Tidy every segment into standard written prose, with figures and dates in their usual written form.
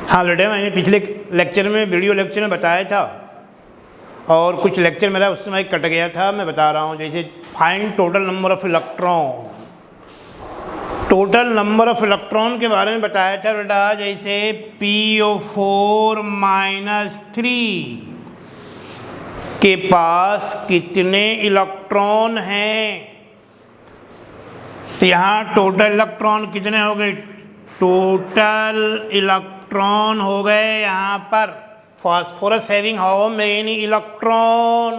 हाँ बेटे, मैंने पिछले लेक्चर में वीडियो लेक्चर में बताया था और कुछ लेक्चर मेरा उस समय कट गया था। मैं बता रहा हूँ, जैसे find total number of electron, total number of electron के बारे में बताया था बेटा। जैसे PO4 - 3 के पास कितने इलेक्ट्रॉन हैं, तो यहाँ टोटल इलेक्ट्रॉन कितने हो गए, टोटल इलेक्ट्रॉन हो गए यहाँ पर phosphorus having how many electron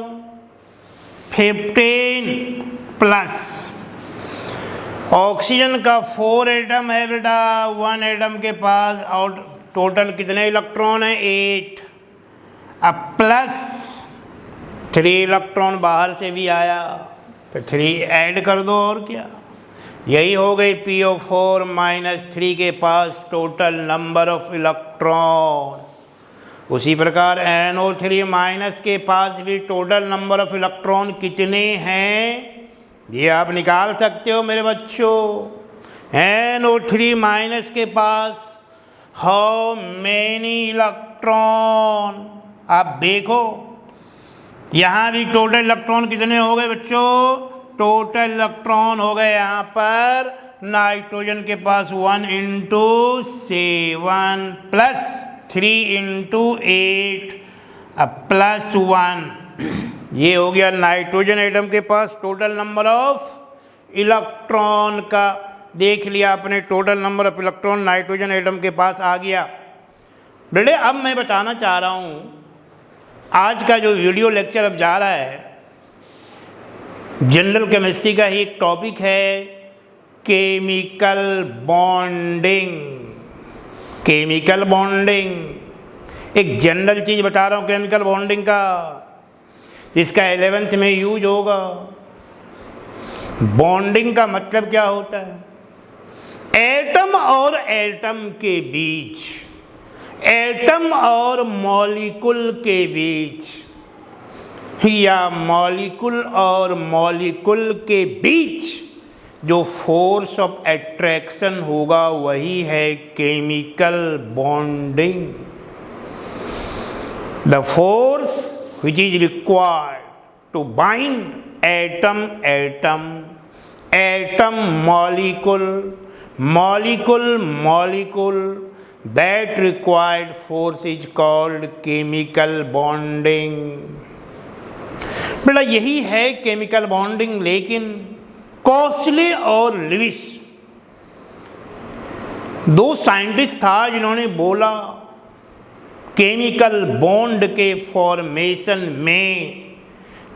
15 plus oxygen का 4 एटम है बेटा, 1 एटम के पास और टोटल कितने इलेक्ट्रॉन है 8। अब प्लस 3 इलेक्ट्रॉन बाहर से भी आया तो 3 ऐड कर दो और क्या, यही हो गई PO4 - 3 के पास टोटल नंबर ऑफ इलेक्ट्रॉन। उसी प्रकार NO3 माइनस के पास भी टोटल नंबर ऑफ इलेक्ट्रॉन कितने हैं ये आप निकाल सकते हो मेरे बच्चों। NO3 माइनस के पास हाउ मेनी इलेक्ट्रॉन, आप देखो यहाँ भी टोटल इलेक्ट्रॉन कितने हो गए बच्चों, टोटल इलेक्ट्रॉन हो गए यहाँ पर नाइट्रोजन के पास 1 × 7 प्लस 3 × 8 अब प्लस 1, ये हो गया नाइट्रोजन एटम के पास टोटल नंबर ऑफ इलेक्ट्रॉन का। देख लिया आपने, total number of electron nitrogen atom के पास आ गया बेटे। अब मैं बताना चाह रहा हूँ, आज का जो वीडियो लेक्चर अब जा रहा है जनरल केमिस्ट्री का ही एक टॉपिक है, केमिकल बॉन्डिंग। केमिकल बॉन्डिंग एक जनरल चीज़ बता रहा हूँ केमिकल बॉन्डिंग का, जिसका 11th में यूज होगा। बॉन्डिंग का मतलब क्या होता है, एटम और एटम के बीच, एटम और मॉलिक्यूल के बीच, या मॉलिक्यूल और मॉलिक्यूल के बीच जो फोर्स ऑफ अट्रैक्शन होगा वही है chemical bonding. The force which is required to bind atom molecule molecule, that required force is called chemical bonding। बेटा यही है केमिकल बॉन्डिंग। लेकिन कॉस्ले और लुईस, 2 साइंटिस्ट था जिन्होंने बोला केमिकल बॉन्ड के फॉर्मेशन में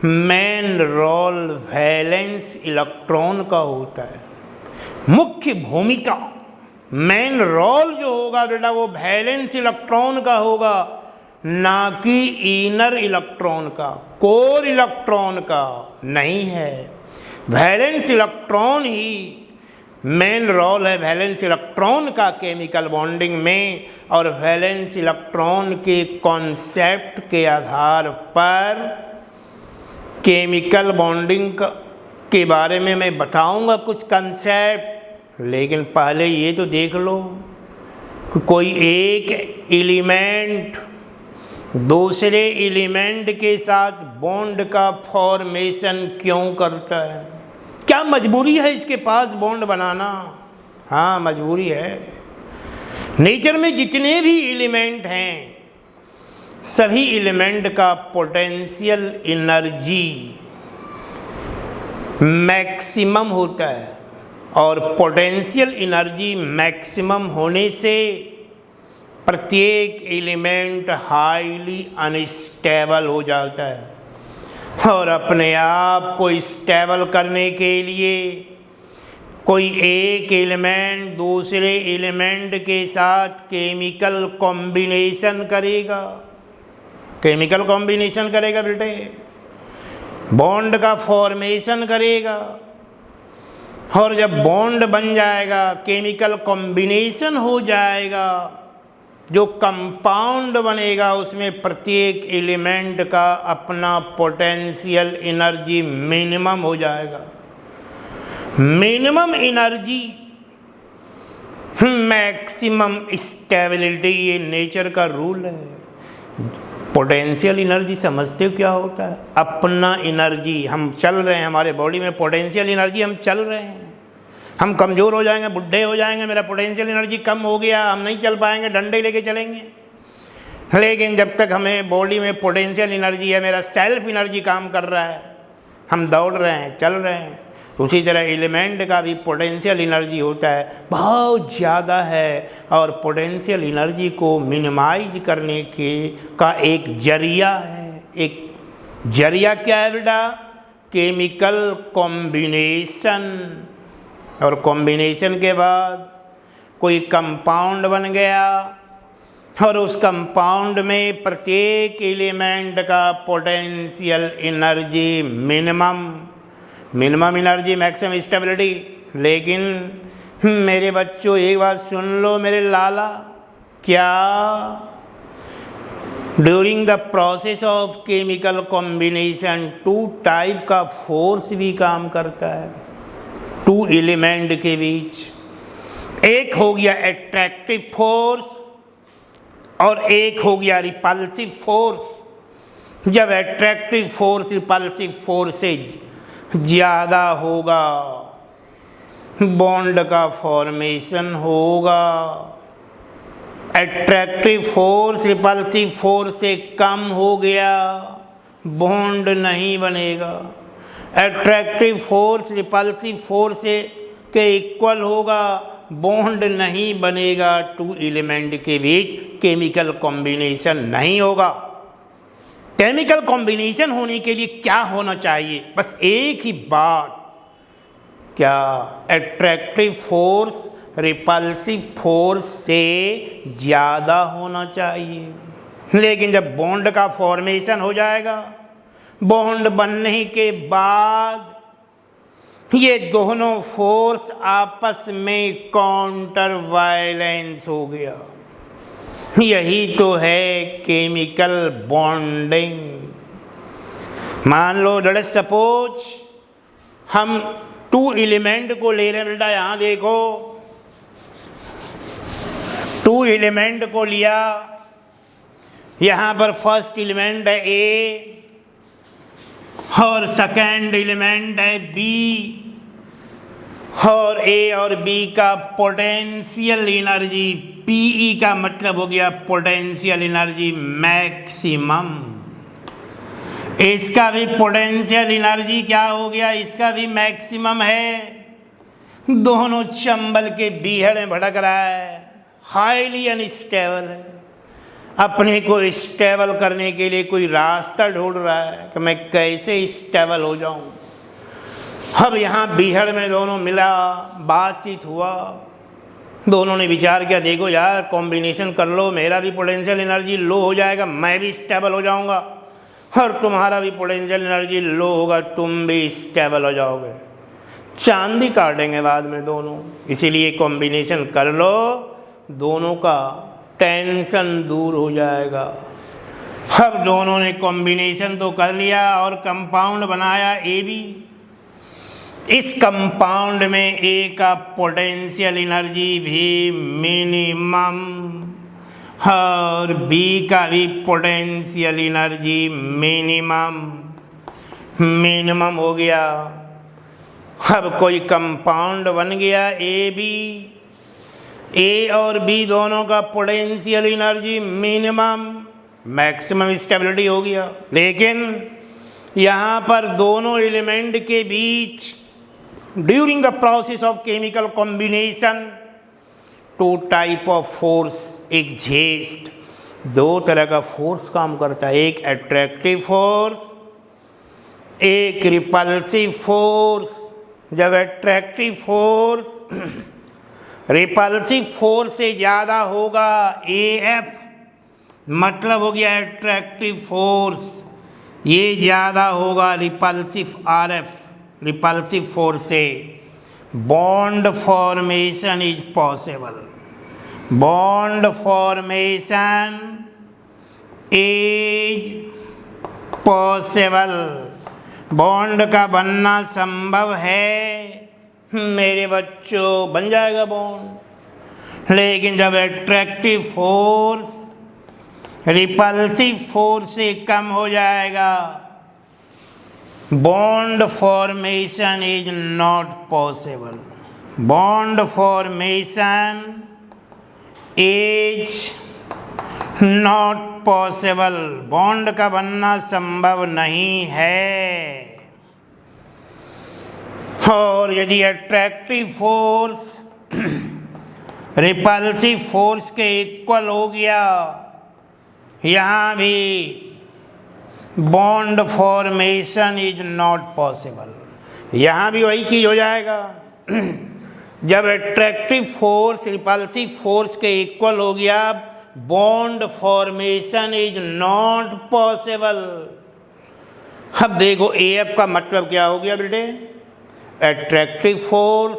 मेन रोल वैलेंस इलेक्ट्रॉन का होता है। मुख्य भूमिका, मेन रोल जो होगा बेटा वो वैलेंस इलेक्ट्रॉन का होगा, ना कि इनर इलेक्ट्रॉन का, कोर इलेक्ट्रॉन का नहीं है। वैलेंस इलेक्ट्रॉन ही मेन रोल है, वैलेंस इलेक्ट्रॉन का केमिकल बॉन्डिंग में। और वैलेंस इलेक्ट्रॉन के कॉन्सेप्ट के आधार पर केमिकल बॉन्डिंग के बारे में मैं बताऊंगा कुछ कंसेप्ट। लेकिन पहले ये तो देख लो कि कोई एक एलिमेंट दूसरे एलिमेंट के साथ बॉन्ड का फॉर्मेशन क्यों करता है, क्या मजबूरी है इसके पास बॉन्ड बनाना। हाँ मजबूरी है। नेचर में जितने भी एलिमेंट हैं सभी एलिमेंट का पोटेंशियल एनर्जी मैक्सिमम होता है, और पोटेंशियल एनर्जी मैक्सिमम होने से प्रत्येक एलिमेंट हाईली अनस्टेबल हो जाता है। और अपने आप को स्टेबल करने के लिए कोई एक एलिमेंट दूसरे एलिमेंट के साथ केमिकल कॉम्बिनेशन करेगा। केमिकल कॉम्बिनेशन करेगा बेटे, बॉन्ड का फॉर्मेशन करेगा। और जब बॉन्ड बन जाएगा, केमिकल कॉम्बिनेशन हो जाएगा, जो कंपाउंड बनेगा उसमें प्रत्येक एलिमेंट का अपना पोटेंशियल एनर्जी मिनिमम हो जाएगा। मिनिमम एनर्जी मैक्सिमम स्टेबिलिटी, ये नेचर का रूल है। पोटेंशियल एनर्जी समझते हो क्या होता है? अपना एनर्जी, हम चल रहे हैं, हमारे बॉडी में पोटेंशियल एनर्जी, हम चल रहे हैं, हम कमज़ोर हो जाएंगे, बुढ़े हो जाएंगे, मेरा पोटेंशियल एनर्जी कम हो गया, हम नहीं चल पाएंगे, डंडे लेके चलेंगे। लेकिन जब तक हमें बॉडी में पोटेंशियल एनर्जी है, मेरा सेल्फ एनर्जी काम कर रहा है, हम दौड़ रहे हैं, चल रहे हैं, उसी तरह एलिमेंट का भी पोटेंशियल एनर्जी होता है, बहुत ज़्यादा है। और पोटेंशियल एनर्जी को मिनिमाइज करने का एक जरिया है। एक जरिया क्या है बेटा? Chemical combination. और कॉम्बिनेशन के बाद कोई कंपाउंड बन गया और उस कंपाउंड में प्रत्येक एलिमेंट का potential energy minimum energy, maximum stability. लेकिन मेरे बच्चों एक बात सुन लो मेरे लाला, क्या during the process of chemical combination 2 type का फोर्स भी काम करता है 2 एलिमेंट के बीच। एक हो गया एट्रैक्टिव फोर्स और एक हो गया रिपल्सिव फोर्स। जब एट्रैक्टिव फोर्स रिपल्सिव फोर्स से ज़्यादा होगा, बॉन्ड का फॉर्मेशन होगा। एट्रैक्टिव फोर्स रिपल्सिव फोर्स से कम हो गया, बॉन्ड नहीं बनेगा। एट्रैक्टिव फोर्स रिपल्सिव फोर्स के इक्वल होगा, बॉन्ड नहीं बनेगा। 2 एलिमेंट के बीच केमिकल कॉम्बिनेशन नहीं होगा। केमिकल कॉम्बिनेशन होने के लिए क्या होना चाहिए? बस एक ही बात, क्या एट्रैक्टिव फोर्स रिपल्सिव फोर्स से ज़्यादा होना चाहिए। लेकिन जब बॉन्ड का फॉर्मेशन हो जाएगा, बॉन्ड बनने के बाद ये दोनों फोर्स आपस में काउंटर वायलेंस हो गया। यही तो है केमिकल बॉन्डिंग। मान लो लेट अस सपोज हम 2 एलिमेंट को ले रहे हैं बेटा, यहाँ देखो 2 एलिमेंट को लिया, यहाँ पर फर्स्ट एलिमेंट है ए और सेकेंड एलिमेंट है बी, और ए और बी का पोटेंशियल एनर्जी, पीई का मतलब हो गया पोटेंशियल एनर्जी मैक्सिमम। इसका भी पोटेंशियल एनर्जी क्या हो गया? इसका भी मैक्सिमम है। दोनों चंबल के बीहड़ में भटक रहा है, हाईली अनस्टेबल है। अपने को स्टेबल करने के लिए कोई रास्ता ढूंढ रहा है कि मैं कैसे स्टेबल हो जाऊं। अब यहाँ बीहड़ में दोनों मिला, बातचीत हुआ, दोनों ने विचार किया, देखो यार कॉम्बिनेशन कर लो, मेरा भी पोटेंशियल एनर्जी लो हो जाएगा, मैं भी स्टेबल हो जाऊंगा, और तुम्हारा भी पोटेंशियल एनर्जी लो होगा, तुम भी स्टेबल हो जाओगे। चांदी काटेंगे बाद में दोनों, इसीलिए कॉम्बिनेशन कर लो, दोनों का टेंशन दूर हो जाएगा। अब दोनों ने कॉम्बिनेशन तो कर लिया और कंपाउंड बनाया ए बी। इस कंपाउंड में ए का पोटेंशियल एनर्जी भी मिनिमम और बी का भी पोटेंशियल एनर्जी मिनिमम हो गया। अब कोई कंपाउंड बन गया ए बी, ए और बी दोनों का potential energy minimum, maximum stability हो गया। लेकिन यहाँ पर दोनों एलिमेंट के बीच during the process of chemical combination 2 type of force exist. 2 तरह का फोर्स काम करता है, एक एट्रैक्टिव फोर्स, एक रिपल्सिव फोर्स। जब एट्रैक्टिव फोर्स रिपल्सिव फोर्स से ज़्यादा होगा, एफ मतलब हो गया एट्रैक्टिव फोर्स, ये ज़्यादा होगा रिपल्सिव आरएफ, रिपल्सिव फोर्स से bond formation is possible. Bond formation is possible, bond का बनना संभव है मेरे बच्चों, बन जाएगा बॉन्ड। लेकिन जब एट्रैक्टिव फोर्स रिपल्सिव फोर्स से कम हो जाएगा, bond formation is not possible. Bond formation is not possible, bond का बनना संभव नहीं है। और यदि अट्रैक्टिव फोर्स रिपल्सिव फोर्स के इक्वल हो गया, यहाँ भी bond formation is not possible. यहाँ भी वही चीज़ हो जाएगा। जब अट्रैक्टिव फोर्स रिपल्सिव फोर्स के इक्वल हो गया, bond formation is not possible. अब देखो एफ का मतलब क्या हो गया बेटे, अट्रैक्टिव फोर्स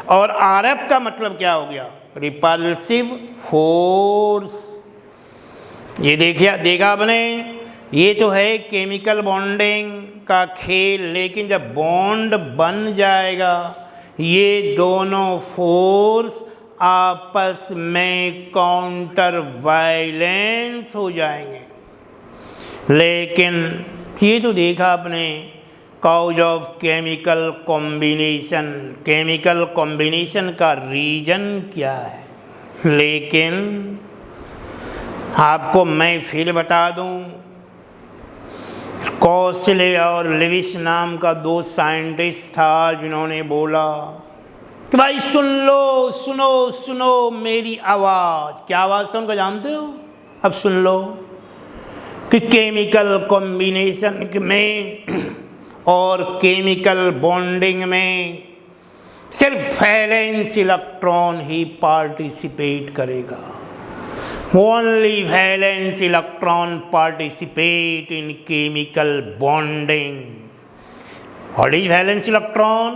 और आर एफ का मतलब क्या हो गया, रिपल्सिव फोर्स। ये देखा आपने, ये तो है केमिकल बॉन्डिंग का खेल, लेकिन जब बॉन्ड बन जाएगा ये दोनों फोर्स आपस में काउंटर वायलेंस हो जाएंगे। लेकिन ये तो देखा आपने cause of chemical combination, chemical combination का रीजन क्या है। लेकिन आपको मैं फिर बता दूं, कौशले और लेविस नाम का दो साइंटिस्ट था जिन्होंने बोला कि भाई सुनो मेरी आवाज़। क्या आवाज़ था उनका जानते हो? अब सुन लो कि केमिकल कॉम्बिनेशन में और केमिकल बॉन्डिंग में सिर्फ वैलेंस इलेक्ट्रॉन ही पार्टिसिपेट करेगा। Only valence electron participate in chemical bonding. What is valence electron?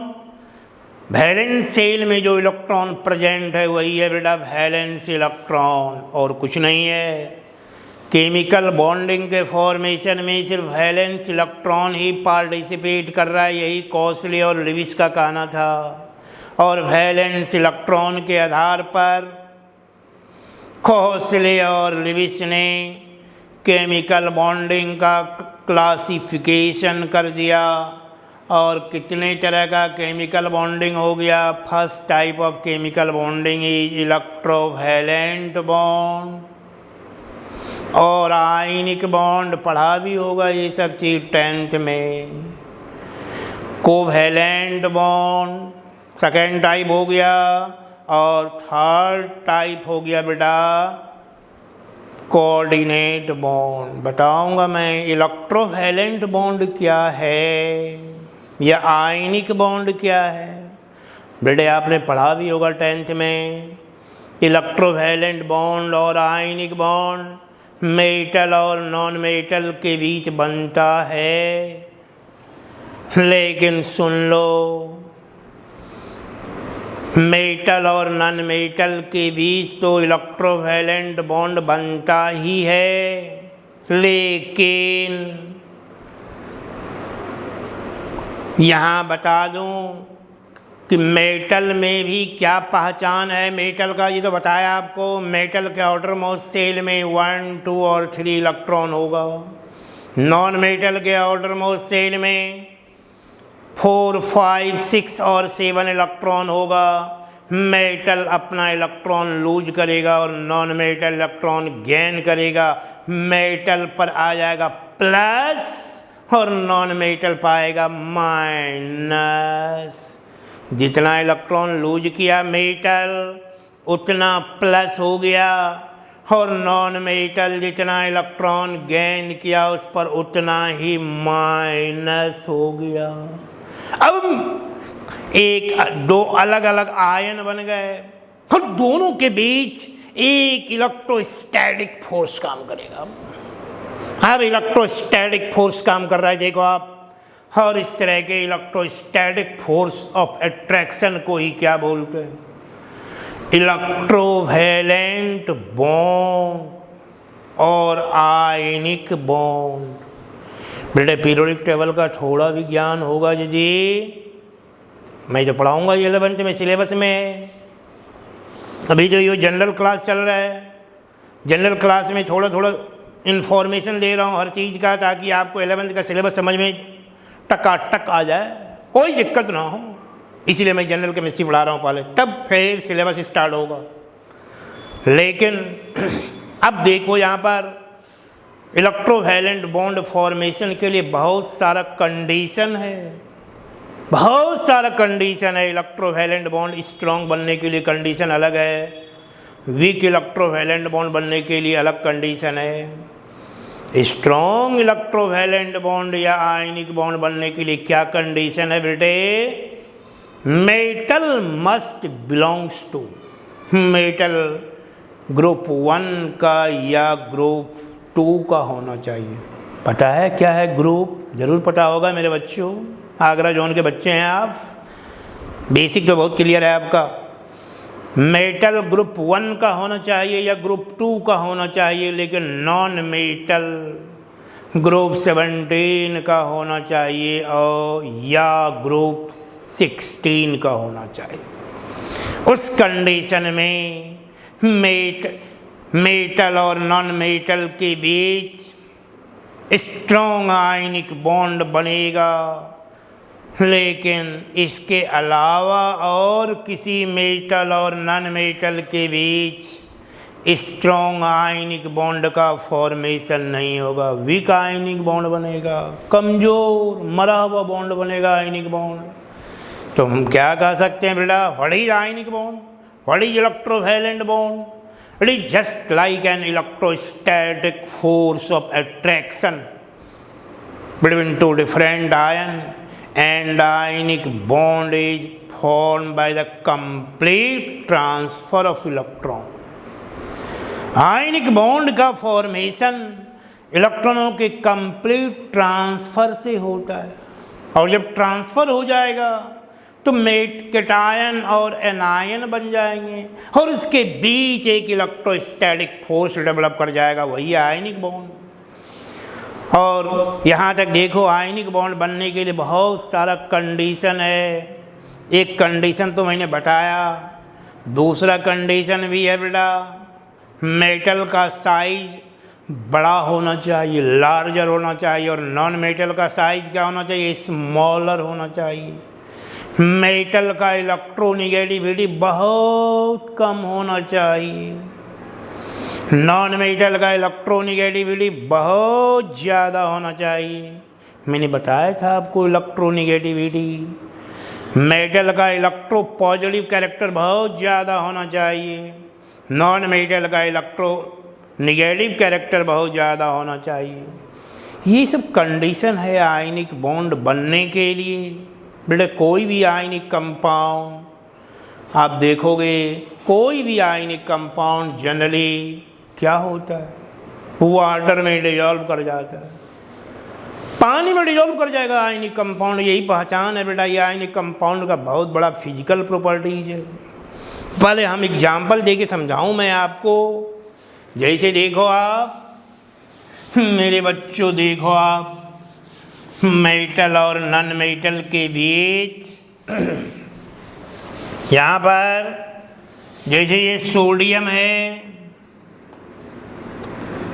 Valence shell में जो इलेक्ट्रॉन प्रेजेंट है वही है बेटा वैलेंस इलेक्ट्रॉन, और कुछ नहीं है। केमिकल बॉन्डिंग के फॉर्मेशन में सिर्फ वैलेंस इलेक्ट्रॉन ही पार्टिसिपेट कर रहा है, यही कौशले और लेविस का कहना था। और वैलेंस इलेक्ट्रॉन के आधार पर कौशले और लेविस ने केमिकल बॉन्डिंग का क्लासिफिकेशन कर दिया, और कितने तरह का केमिकल बॉन्डिंग हो गया। First type of chemical bonding is electrovalent bond, और आयनिक बॉन्ड पढ़ा भी होगा ये सब चीज़ 10th में। कोवैलेंट बॉन्ड सेकेंड टाइप हो गया, और थर्ड टाइप हो गया बेटा कोऑर्डिनेट बॉन्ड। बताऊंगा मैं इलेक्ट्रोवैलेंट बॉन्ड क्या है या आयनिक बॉन्ड क्या है। बेटे आपने पढ़ा भी होगा 10th में। इलेक्ट्रोवैलेंट बॉन्ड और आयनिक बॉन्ड मेटल और नॉन मेटल के बीच बनता है, लेकिन सुन लो मेटल और नॉन मेटल के बीच तो इलेक्ट्रोवैलेंट बॉन्ड बनता ही है, लेकिन यहाँ बता दूँ कि मेटल में भी क्या पहचान है मेटल का, ये तो बताया आपको। मेटल के आउटर मोस्ट सेल में 1, 2 और 3 इलेक्ट्रॉन होगा। नॉन मेटल के आउटर मोस्ट सेल में 4, 5, 6 और 7 इलेक्ट्रॉन होगा। मेटल अपना इलेक्ट्रॉन लूज करेगा और नॉन मेटल इलेक्ट्रॉन गेन करेगा। मेटल पर आ जाएगा प्लस और नॉन मेटल पाएगा माइनस। जितना इलेक्ट्रॉन लूज किया मेटल उतना प्लस हो गया, और नॉन मेटल जितना इलेक्ट्रॉन गेन किया उस पर उतना ही माइनस हो गया। अब दो अलग अलग आयन बन गए और दोनों के बीच एक इलेक्ट्रोस्टैटिक फोर्स काम करेगा। अब इलेक्ट्रोस्टैटिक फोर्स काम कर रहा है, देखो आप। और इस तरह के इलेक्ट्रोस्टैटिक फोर्स ऑफ अट्रैक्शन को ही क्या बोलते हैं? इलेक्ट्रोवैलेंट बॉन्ड और आयनिक बॉन्ड। बेटे पीरियोडिक टेबल का थोड़ा भी ज्ञान होगा यदि, मैं जो पढ़ाऊंगा 11th में सिलेबस में, अभी जो ये जनरल क्लास चल रहा है, जनरल क्लास में थोड़ा थोड़ा इन्फॉर्मेशन दे रहा हूँ हर चीज़ का, ताकि आपको 11th का सिलेबस समझ में टकाटक आ जाए, कोई दिक्कत ना हो। इसीलिए मैं जनरल केमिस्ट्री पढ़ा रहा हूँ पहले, तब फिर सिलेबस स्टार्ट होगा। लेकिन अब देखो यहाँ पर इलेक्ट्रोवैलेंट बॉन्ड फॉर्मेशन के लिए बहुत सारा कंडीशन है, बहुत सारा कंडीशन है। इलेक्ट्रोवैलेंट बॉन्ड स्ट्रॉन्ग बनने के लिए कंडीशन अलग है, वीक इलेक्ट्रोवैलेंट बॉन्ड बनने के लिए अलग कंडीशन है। स्ट्रॉन्ग इलेक्ट्रोवैलेंट बॉन्ड या आयनिक बॉन्ड बनने के लिए क्या कंडीशन है बेटे? Metal must belongs to, metal group 1 का या ग्रुप 2 का होना चाहिए। पता है क्या है ग्रुप? जरूर पता होगा मेरे बच्चों, आगरा जोन के बच्चे हैं आप, बेसिक तो बहुत क्लियर है आपका। मेटल ग्रुप 1 का होना चाहिए या ग्रुप 2 का होना चाहिए, लेकिन नॉन मेटल ग्रुप 17 का होना चाहिए और या ग्रुप 16 का होना चाहिए। उस कंडीशन में मेटल और नॉन मेटल के बीच स्ट्रॉन्ग आयनिक बॉन्ड बनेगा, लेकिन इसके अलावा और किसी मेटल और नॉन मेटल के बीच स्ट्रॉन्ग आयनिक बॉन्ड का फॉर्मेशन नहीं होगा। वीक आयनिक बॉन्ड बनेगा, कमज़ोर मरा हुआ बॉन्ड बनेगा आयनिक बॉन्ड। तो हम क्या कह सकते हैं बेटा? What is ionic bond? What is electrovalent bond? It is just like an electrostatic force of attraction between two different ion, and ionic bond is formed by the complete transfer of electron। Ionic bond का formation इलेक्ट्रॉनों के complete transfer से होता है, और जब transfer हो जाएगा तो कैटायन और एनायन बन जाएंगे, और उसके बीच एक इलेक्ट्रोस्टैटिक फोर्स डेवलप कर जाएगा, वही आयनिक बॉन्ड। और यहाँ तक देखो, आयनिक बॉन्ड बनने के लिए बहुत सारा कंडीशन है। एक कंडीशन तो मैंने बताया, दूसरा कंडीशन भी है बेटा, मेटल का साइज बड़ा होना चाहिए, लार्जर होना चाहिए, और नॉन मेटल का साइज क्या होना चाहिए? स्मॉलर होना चाहिए। मेटल का इलेक्ट्रोनेगेटिविटी बहुत कम होना चाहिए, नॉन मेटल का इलेक्ट्रोनेगेटिविटी बहुत ज़्यादा होना चाहिए। मैंने बताया था आपको इलेक्ट्रोनेगेटिविटी, मेटल का इलेक्ट्रो पॉजिटिव कैरेक्टर बहुत ज़्यादा होना चाहिए, नॉन मेटल का इलेक्ट्रो नेगेटिव कैरेक्टर बहुत ज़्यादा होना चाहिए। ये सब कंडीशन है आयनिक बॉन्ड बनने के लिए। बेटा कोई भी आयनिक कंपाउंड आप देखोगे, कोई भी आयनिक कंपाउंड जनरली क्या होता है? वाटर में डिजॉल्व कर जाता है, पानी में डिजॉल्व कर जाएगा आयनिक कंपाउंड। यही पहचान है बेटा ये आयनिक कंपाउंड का, बहुत बड़ा फिजिकल प्रॉपर्टीज है। पहले हम एग्जाम्पल दे के समझाऊँ मैं आपको। जैसे देखो आप मेरे बच्चों, देखो आप मेटल और नॉन मेटल के बीच यहाँ पर जैसे ये सोडियम है,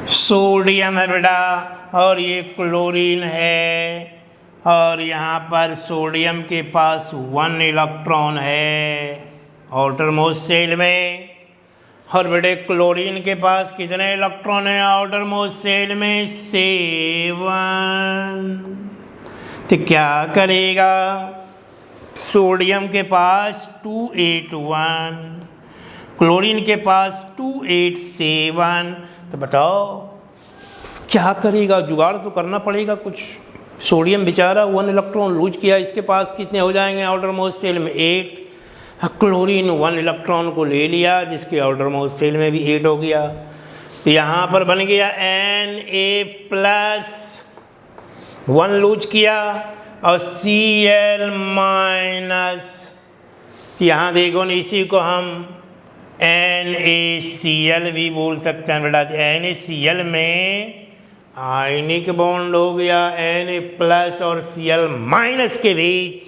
सोडियम है बेटा, और ये क्लोरीन है, और यहाँ पर सोडियम के पास 1 इलेक्ट्रॉन है आउटर मोस्ट शेल में, और बेटे क्लोरीन के पास कितने इलेक्ट्रॉन है आउटर मोस्ट शेल में? 7। तो क्या करेगा? सोडियम के पास 281, क्लोरीन के पास 287। तो बताओ क्या करेगा? जुगाड़ तो करना पड़ेगा कुछ। सोडियम बेचारा 1 इलेक्ट्रॉन लूज किया, इसके पास कितने हो जाएंगे आउटर मोस्ट शेल में? 8। क्लोरीन 1 इलेक्ट्रॉन को ले लिया, जिसके आउटर मोस्ट शेल में भी 8 हो गया। तो यहाँ पर बन गया Na+, 1 लूज किया, और Cl-। तो यहाँ देखो ना, इसी को हम NaCl भी बोल सकते हैं बेटा। NaCl में आयनिक बॉन्ड हो गया, Na+ और Cl- के बीच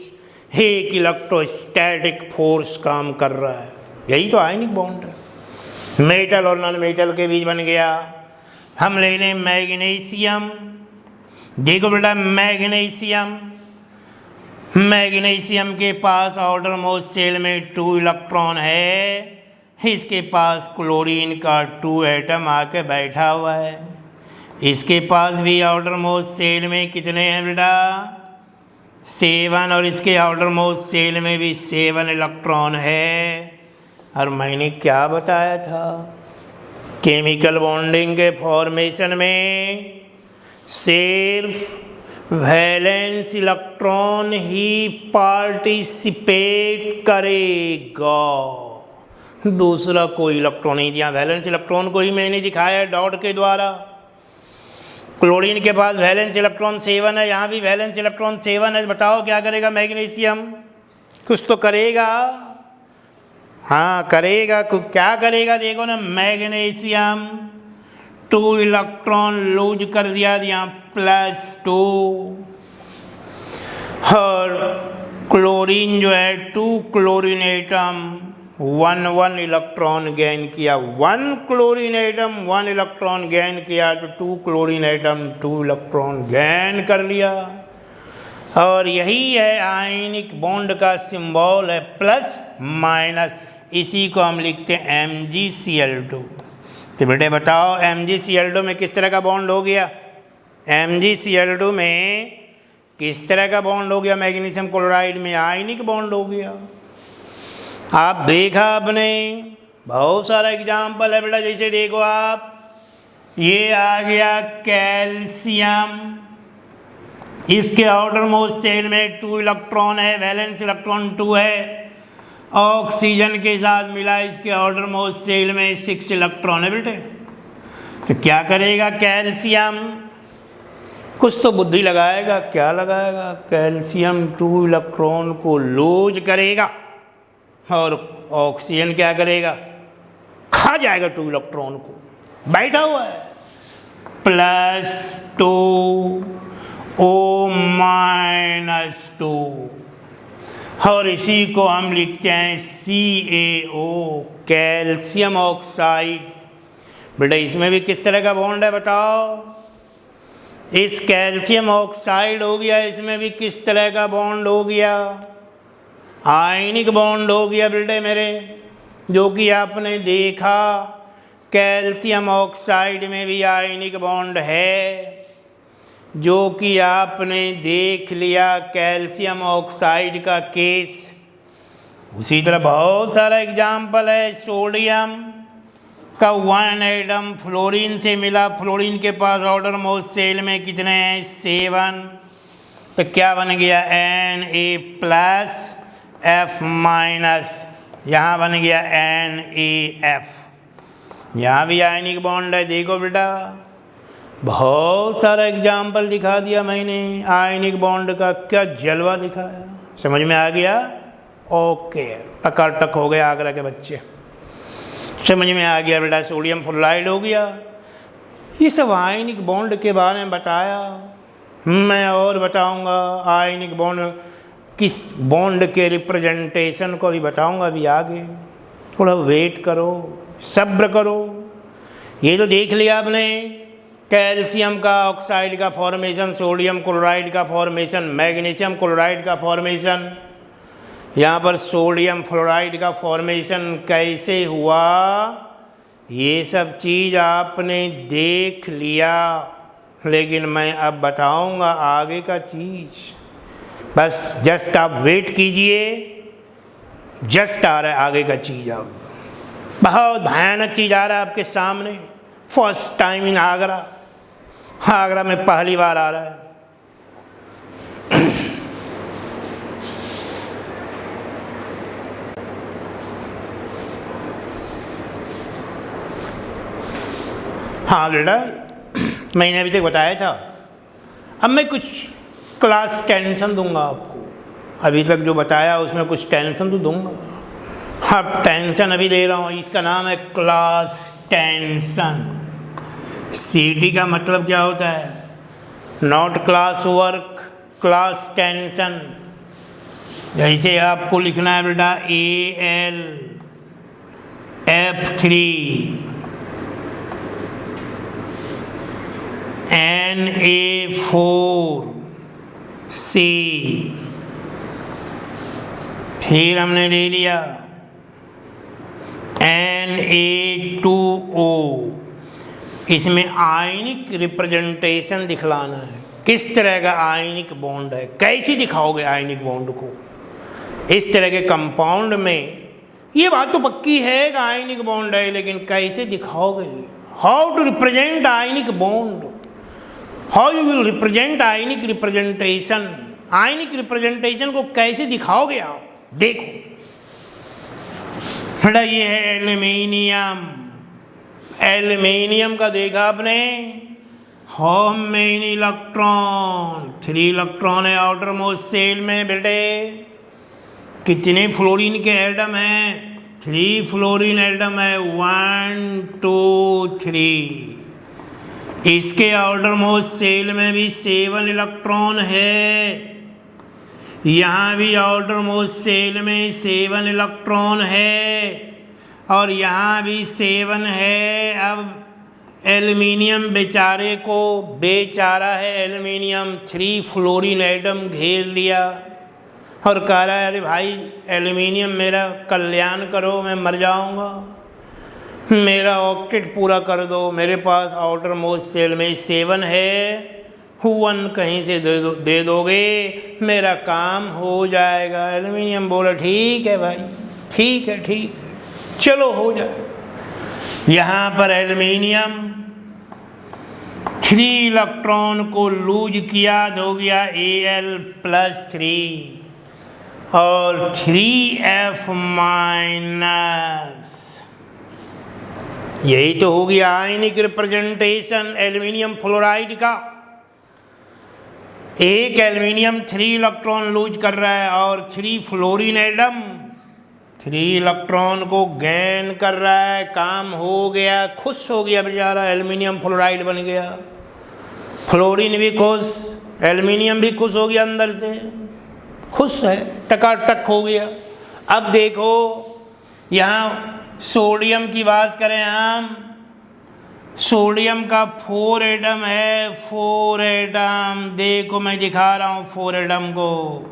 एक इलेक्ट्रोस्टैटिक फोर्स काम कर रहा है। यही तो आयनिक बॉन्ड है। मेटल और नॉन मेटल के बीच बन गया। हम ले लें मैग्नीशियम, देखो बेटा मैग्नीशियम, मैग्नीशियम के पास आउटर मोस्ट शेल में 2 इलेक्ट्रॉन है, इसके पास क्लोरीन का 2 एटम आके बैठा हुआ है। इसके पास भी आउटर मोस्ट शेल में कितने हैं बेटा 7, और इसके आउटर मोस्ट शेल में भी 7 इलेक्ट्रॉन है। और मैंने क्या बताया था, केमिकल बॉन्डिंग के फॉर्मेशन में सिर्फ वैलेंस इलेक्ट्रॉन ही पार्टिसिपेट करेगा, दूसरा कोई इलेक्ट्रॉन नहीं दिया। वैलेंस इलेक्ट्रॉन को ही मैंने दिखाया डॉट के द्वारा। क्लोरीन के पास वैलेंस इलेक्ट्रॉन 7 है, यहाँ भी वैलेंस इलेक्ट्रॉन 7 है। बताओ क्या करेगा मैग्नीशियम, कुछ तो करेगा। हाँ करेगा, क्या करेगा देखो ना, मैग्नीशियम 2 इलेक्ट्रॉन लूज कर दिया, यहाँ +2, और क्लोरीन जो है 2 क्लोरीन एटम 1 इलेक्ट्रॉन गेन किया, 1 क्लोरीन एटम 1 इलेक्ट्रॉन गेन किया, तो 2 क्लोरीन एटम 2 इलेक्ट्रॉन गेन कर लिया। और यही है आयनिक बॉन्ड का सिंबल है +-। इसी को हम लिखते हैं MgCl2। तो बेटे बताओ MgCl2 में किस तरह का बॉन्ड हो गया, MgCl2 में किस तरह का बॉन्ड हो गया, मैग्नीशियम क्लोराइड में आयनिक बॉन्ड हो गया। आप देखा आपने, बहुत सारा एग्जाम्पल है बेटा, जैसे देखो आप, ये आ गया कैल्शियम, इसके आउटर मोस्ट शेल में 2 इलेक्ट्रॉन है, वैलेंस इलेक्ट्रॉन 2 है। ऑक्सीजन के साथ मिला, इसके आउटर मोस्ट शेल में 6 इलेक्ट्रॉन है बेटे। तो क्या करेगा कैल्शियम, कुछ तो बुद्धि लगाएगा। क्या लगाएगा, कैल्शियम 2 इलेक्ट्रॉन को लूज करेगा, और ऑक्सीजन क्या करेगा, खा जाएगा 2 इलेक्ट्रॉन को, बैठा हुआ है। +2 O -2, और इसी को हम लिखते हैं CaO, कैल्शियम ऑक्साइड। बेटा इसमें भी किस तरह का बॉन्ड है बताओ, इस कैल्शियम ऑक्साइड हो गया, इसमें भी किस तरह का बॉन्ड हो गया, आयनिक बॉन्ड हो गया बेटे मेरे, जो कि आपने देखा कैल्शियम ऑक्साइड में भी आयनिक बॉन्ड है, जो कि आपने देख लिया कैल्शियम ऑक्साइड का केस। उसी तरह बहुत सारा एग्जाम्पल है, सोडियम का 1 एटम फ्लोरीन से मिला, फ्लोरीन के पास आउटर मोस्ट शेल में कितने हैं 7, तो क्या बन गया Na+F-, यहाँ बन गया NaF, यहाँ भी आयनिक बॉन्ड है। देखो बेटा बहुत सारा एग्जाम्पल दिखा दिया मैंने, आयनिक बॉन्ड का क्या जलवा दिखाया, समझ में आ गया। ओके, टकाटक हो गया आगरा के बच्चे, समझ में आ गया बेटा। सोडियम फ्लोराइड हो गया, ये सब आयनिक बॉन्ड के बारे में बताया। मैं और बताऊंगा आयनिक बॉन्ड, किस बॉन्ड के रिप्रेजेंटेशन को भी बताऊंगा अभी आगे, थोड़ा वेट करो, सब्र करो। ये तो देख लिया आपने कैल्शियम का ऑक्साइड का फॉर्मेशन, सोडियम क्लोराइड का फॉर्मेशन, मैग्नीशियम क्लोराइड का फॉर्मेशन, यहाँ पर सोडियम फ्लोराइड का फॉर्मेशन कैसे हुआ, ये सब चीज़ आपने देख लिया। लेकिन मैं अब बताऊंगा आगे का चीज़, बस जस्ट आप वेट कीजिए, जस्ट आ रहा है आगे का चीज़। अब बहुत भयानक चीज़ आ रहा है आपके सामने, first time in Agra, Agra में पहली बार आ रहा है। हाँ बेटा, मैंने अभी तक बताया था, अब मैं कुछ क्लास टेंशन दूंगा आपको। अभी तक जो बताया उसमें कुछ टेंशन तो दूंगा। हाँ, टेंशन अभी दे रहा हूँ, इसका नाम है क्लास टेंशन। CT का मतलब क्या होता है, not class work, class tension. जैसे आपको लिखना है बेटा AL, F3 Na4C, फिर हमने ले लिया Na2O। इसमें आयनिक रिप्रेजेंटेशन दिखलाना है, किस तरह का आयनिक बॉन्ड है, कैसे दिखाओगे आयनिक बॉन्ड को इस तरह के कंपाउंड में। ये बात तो पक्की है कि आयनिक बॉन्ड है, लेकिन कैसे दिखाओगे, how to represent ionic bond, how you will represent ionic representation, ionic representation को कैसे दिखाओगे आप। देखो बेटा, ये है एल्यूमिनियम। एल्यूमिनियम का देखा आपने, हाउ मेनी इलेक्ट्रॉन, 3 इलेक्ट्रॉन है आउटर मोस्ट शेल में। बेटे कितने फ्लोरीन के एटम हैं, 3 फ्लोरीन एटम है, 1 2 3। इसके आउटर मोस्ट शेल में भी 7 इलेक्ट्रॉन है, यहाँ भी आउटर मोस्ट शेल में 7 इलेक्ट्रॉन है, और यहाँ भी 7 है। अब एल्यूमिनियम बेचारे को, बेचारा है एल्यूमिनियम, 3 फ्लोरीन एटम घेर लिया और कह रहा है अरे भाई एल्यूमिनियम मेरा कल्याण करो, मैं मर जाऊँगा, मेरा ऑक्टेट पूरा कर दो। मेरे पास आउटर मोस्ट शेल में 7 है, 1 कहीं से दे दोगे मेरा काम हो जाएगा। एल्यूमिनियम बोला ठीक है भाई, ठीक है ठीक है, चलो हो जाए। यहाँ पर एल्यूमिनियम 3 इलेक्ट्रॉन को लूज किया तो हो गया Al+3 और 3F-। यही तो हो गया आयनिक रिप्रेजेंटेशन एल्यूमिनियम फ्लोराइड का। एक एल्यूमिनियम 3 इलेक्ट्रॉन लूज कर रहा है और 3 फ्लोरीन एटम 3 इलेक्ट्रॉन को गेन कर रहा है। काम हो गया, खुश हो गया बेचारा, एल्यूमिनियम फ्लोराइड बन गया। फ्लोरीन भी खुश, एल्यूमिनियम भी खुश हो गया, अंदर से खुश है, टकाटक हो गया। अब देखो यहाँ सोडियम की बात करें हम, सोडियम का 4 एटम है, 4 एटम, देखो मैं दिखा रहा हूँ 4 एटम को,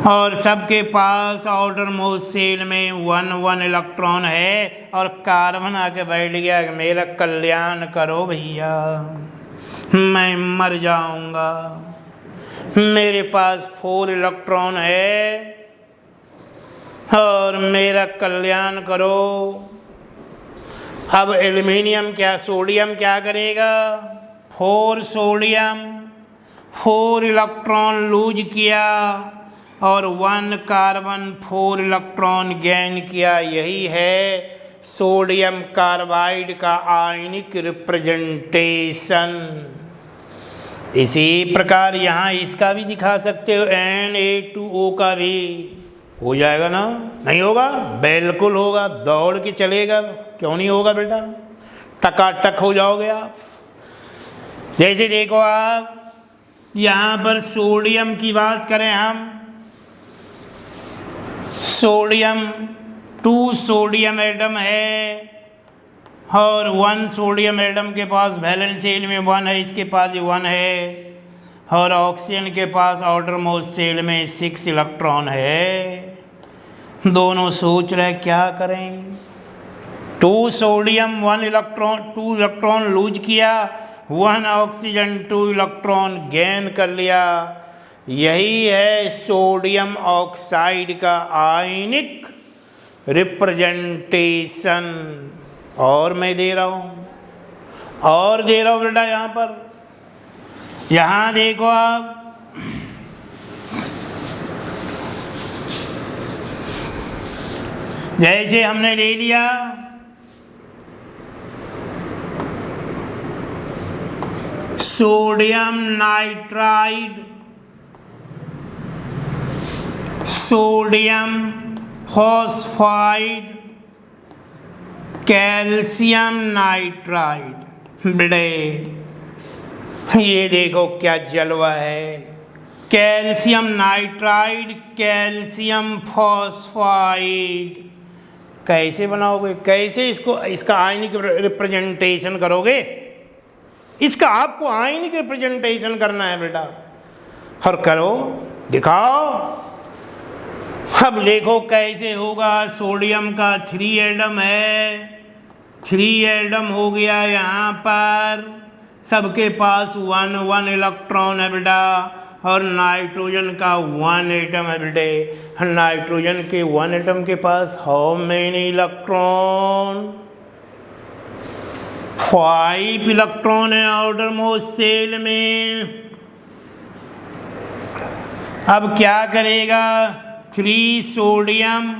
और सबके पास आउटर मोस्ट शेल में 1 इलेक्ट्रॉन है, और कार्बन आके बैठ गया कि मेरा कल्याण करो भैया, मैं मर जाऊंगा, मेरे पास 4 इलेक्ट्रॉन है और मेरा कल्याण करो। अब एल्यूमिनियम क्या, सोडियम क्या करेगा, 4 सोडियम, 4 इलेक्ट्रॉन लूज किया और 1 कार्बन 4 इलेक्ट्रॉन गेन किया। यही है सोडियम कार्बाइड का आयनिक रिप्रेजेंटेशन। इसी प्रकार यहाँ इसका भी दिखा सकते हो, Na2O का भी हो जाएगा ना, नहीं होगा, बिल्कुल होगा, दौड़ के चलेगा, क्यों नहीं होगा बेटा, टकाटक हो जाओगे आप। जैसे देखो आप यहाँ पर सोडियम की बात करें हम, सोडियम 2 सोडियम एटम है और 1 सोडियम एटम के पास वैलेंस शेल में 1 है, इसके पास 1 है, और ऑक्सीजन के पास आउटर मोस्ट शेल में 6 इलेक्ट्रॉन है। दोनों सोच रहे क्या करें, 2 सोडियम 1 इलेक्ट्रॉन, 2 इलेक्ट्रॉन लूज किया, 1 ऑक्सीजन 2 इलेक्ट्रॉन गेन कर लिया। यही है सोडियम ऑक्साइड का आयनिक रिप्रेजेंटेशन। और मैं दे रहा हूँ, और दे रहा हूँ बेटा, यहाँ पर यहाँ देखो आप, जैसे हमने ले लिया sodium nitride, sodium phosphide, calcium nitride. बेटे ये देखो क्या जलवा है, कैल्शियम नाइट्राइड, कैल्शियम फॉस्फाइड, कैसे बनाओगे, कैसे इसको इसका आयनिक रिप्रेजेंटेशन करोगे? इसका आपको आयनिक रिप्रेजेंटेशन करना है बेटा, और करो, दिखाओ। अब देखो कैसे होगा। सोडियम का 3 एटम है, 3 एटम हो गया यहाँ पर, सबके पास 1 इलेक्ट्रॉन है बेटा, और नाइट्रोजन का 1 एटम है बेटे। नाइट्रोजन के 1 एटम के पास हाउ मेनी इलेक्ट्रॉन? 5 इलेक्ट्रॉन है आउटर मोस्ट शेल में। अब क्या करेगा? 3 सोडियम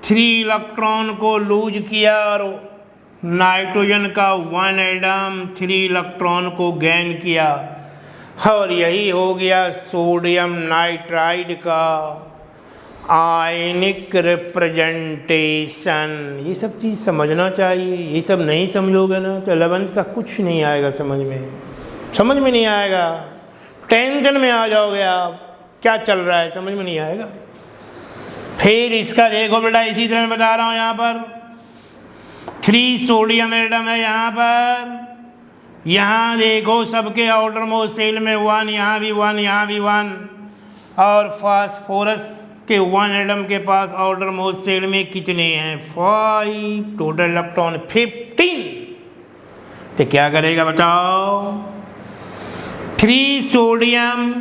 3 इलेक्ट्रॉन को लूज किया, और नाइट्रोजन का 1 एटम 3 इलेक्ट्रॉन को गेन किया, और यही हो गया सोडियम नाइट्राइड का आयनिक रिप्रेजेंटेशन। ये सब चीज़ समझना चाहिए, ये सब नहीं समझोगे ना तो 11th का कुछ नहीं आएगा समझ में नहीं आएगा, टेंशन में आ जाओगे आप, क्या चल रहा है समझ में नहीं आएगा। फिर इसका देखो बेटा, इसी तरह मैं बता रहा हूँ, यहाँ पर 3 सोडियम एटम है यहाँ पर, यहाँ देखो सबके आउटर मोस्ट शेल में 1, यहाँ भी 1, यहाँ भी 1, और फास्फोरस के 1 एटम के पास आउटर मोस्ट शेल में कितने हैं? 5, टोटल इलेक्ट्रॉन 15। तो क्या करेगा बताओ? 3 सोडियम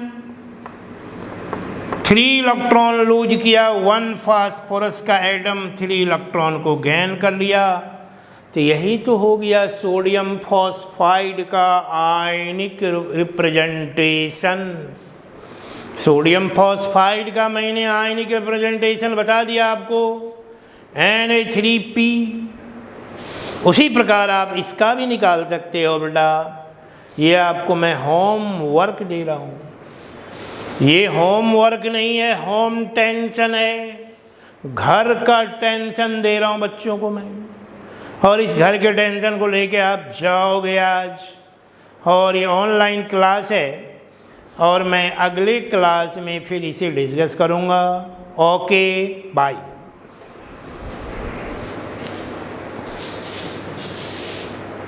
3 इलेक्ट्रॉन लूज किया, 1 फास्फोरस का एटम 3 इलेक्ट्रॉन को गेन कर लिया। तो यही तो हो गया सोडियम फॉस्फाइड का आयनिक रिप्रेजेंटेशन। सोडियम फॉस्फाइड का मैंने आयनिक रिप्रेजेंटेशन बता दिया आपको, Na3P। उसी प्रकार आप इसका भी निकाल सकते हो बेटा। ये आपको मैं होम वर्क दे रहा हूँ, ये होम वर्क नहीं है, होम टेंशन है, घर का टेंशन दे रहा हूँ बच्चों को मैं। और इस घर के टेंशन को लेके आप जाओगे आज, और ये ऑनलाइन क्लास है, और मैं अगले क्लास में फिर इसे डिस्कस करूँगा। Okay bye.